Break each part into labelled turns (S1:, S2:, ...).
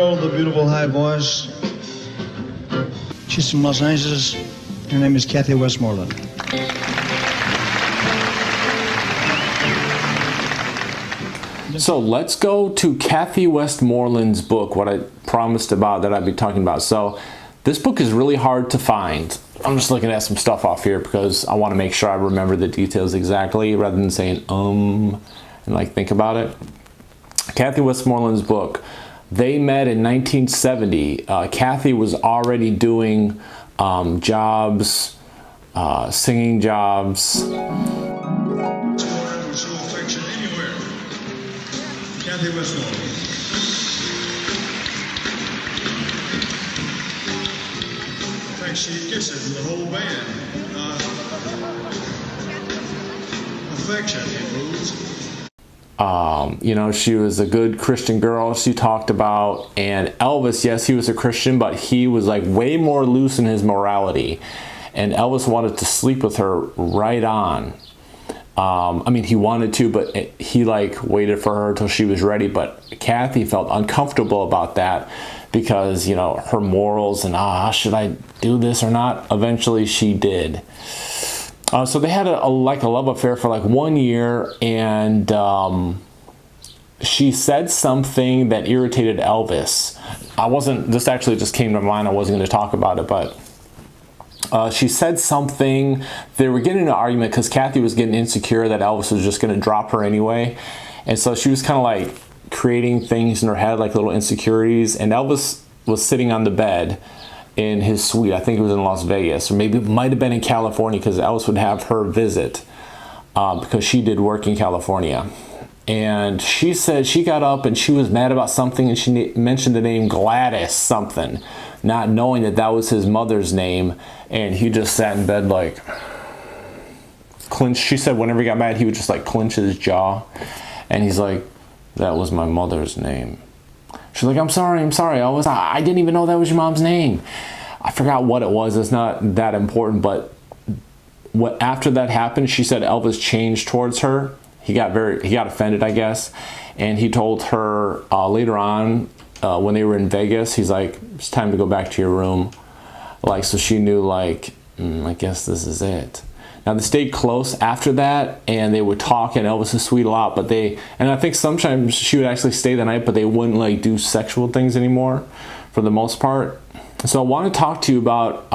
S1: girl with a beautiful high voice. She's from Los Angeles. Her name is Kathy Westmoreland.
S2: So let's go to Kathy Westmoreland's book, what I promised about that I'd be talking about. So this book is really hard to find. I'm just looking at some stuff off here because I want to make sure I remember the details exactly rather than saying and like think about it. Kathy Westmoreland's book. They met in 1970. Kathy was already doing jobs, singing jobs.
S1: Kathy Westmoreland. In fact, she gets it from the whole band. Affection, it moves.
S2: You know, she was a good Christian girl, she talked about. And Elvis, yes, he was a Christian, but he was like way more loose in his morality. And Elvis wanted to sleep with her right on. I mean, he wanted to, but he like waited for her till she was ready. But Kathy felt uncomfortable about that because, you know, her morals and, should I do this or not? Eventually she did. So they had a love affair for like 1 year, and she said something that irritated Elvis. This actually just came to mind. I wasn't going to talk about it, but she said something. They were getting in an argument because Kathy was getting insecure that Elvis was just going to drop her anyway. And so she was kind of like creating things in her head, like little insecurities. And Elvis was sitting on the bed in his suite. I think it was in Las Vegas, or maybe it might have been in California, because Elvis would have her visit because she did work in California. And she said she got up and she was mad about something, and she mentioned the name Gladys something, not knowing that that was his mother's name. And he just sat in bed like clenched. She said whenever he got mad, he would just like clench his jaw, and he's like, that was my mother's name. She's like, I'm sorry, Elvis. I didn't even know that was your mom's name. I forgot what it was. It's not that important. But after that happened, she said Elvis changed towards her. He got offended, I guess. And he told her later on when they were in Vegas, he's like, it's time to go back to your room. Like, so she knew, like, I guess this is it. Now, they stayed close after that, and they would talk in Elvis's suite a lot, but and I think sometimes she would actually stay the night, but they wouldn't like do sexual things anymore for the most part. So I want to talk to you about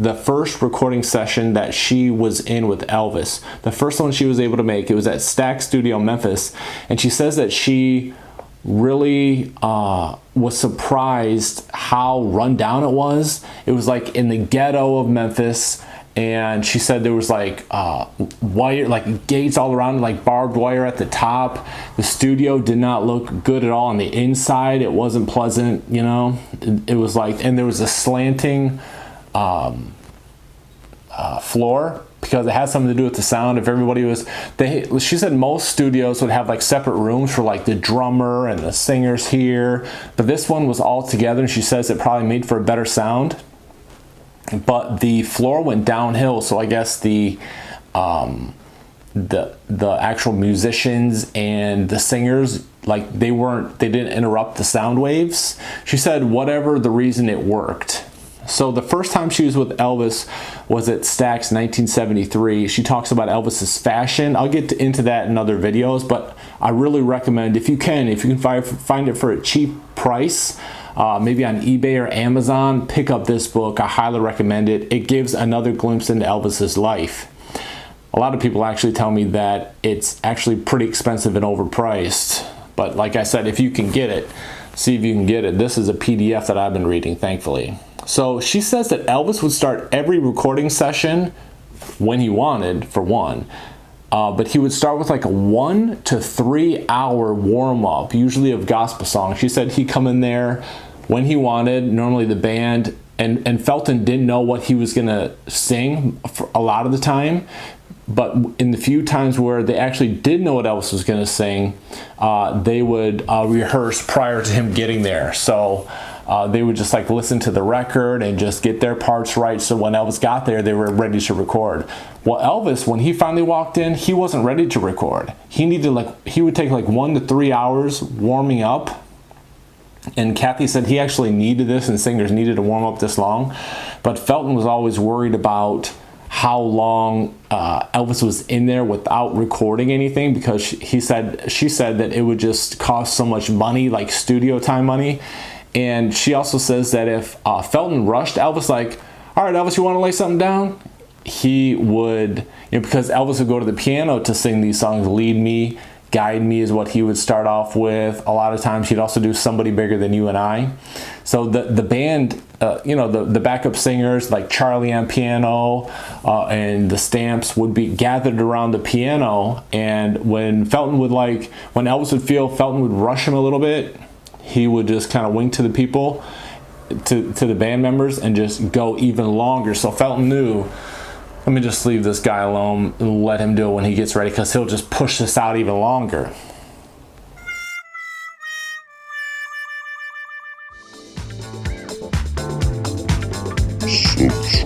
S2: the first recording session that she was in with Elvis. The first one she was able to make, it was at Stax Studio, Memphis, and she says that she really was surprised how run down it was. It was like in the ghetto of Memphis. And she said there was like wire, like gates all around, like barbed wire at the top. The studio did not look good at all on the inside. It wasn't pleasant, you know. It was like, and there was a slanting floor because it had something to do with the sound. If everybody was, she said most studios would have like separate rooms for like the drummer and the singers here, but this one was all together. And she says it probably made for a better sound. But the floor went downhill, so I guess the actual musicians and the singers, like they didn't interrupt the sound waves. She said whatever the reason, it worked. So the first time she was with Elvis was at Stax 1973. She talks about Elvis's fashion. I'll get into that in other videos, but I really recommend, if you can find it for a cheap price, maybe on eBay or Amazon, pick up this book. I highly recommend it. It gives another glimpse into Elvis's life. A lot of people actually tell me that it's actually pretty expensive and overpriced. But like I said, if you can get it, see if you can get it. This is a PDF that I've been reading, thankfully. So she says that Elvis would start every recording session when he wanted, for one. But he would start with like a 1 to 3 hour warm-up, usually of gospel songs. She said he'd come in there when he wanted, normally the band, and Felton didn't know what he was going to sing for a lot of the time. But in the few times where they actually did know what Elvis was going to sing, they would rehearse prior to him getting there. So they would just like listen to the record and just get their parts right, so when Elvis got there, they were ready to record. Well, Elvis, when he finally walked in, he wasn't ready to record. He would take like 1 to 3 hours warming up, And Kathy said he actually needed this and singers needed to warm up this long. But Felton was always worried about how long Elvis was in there without recording anything, because she said that it would just cost so much money, like studio time money. And she also says that if Felton rushed Elvis, like, all right, Elvis, you want to lay something down? He would, because Elvis would go to the piano to sing these songs. Lead Me, Guide Me is what he would start off with. A lot of times he'd also do Somebody Bigger Than You and I. So the band, the backup singers like Charlie on piano and the Stamps would be gathered around the piano. And when Elvis would feel Felton would rush him a little bit, he would just kind of wink to the people, to the band members, and just go even longer. So Felton knew, let me just leave this guy alone and let him do it when he gets ready, because he'll just push this out even longer.
S3: Subscribe.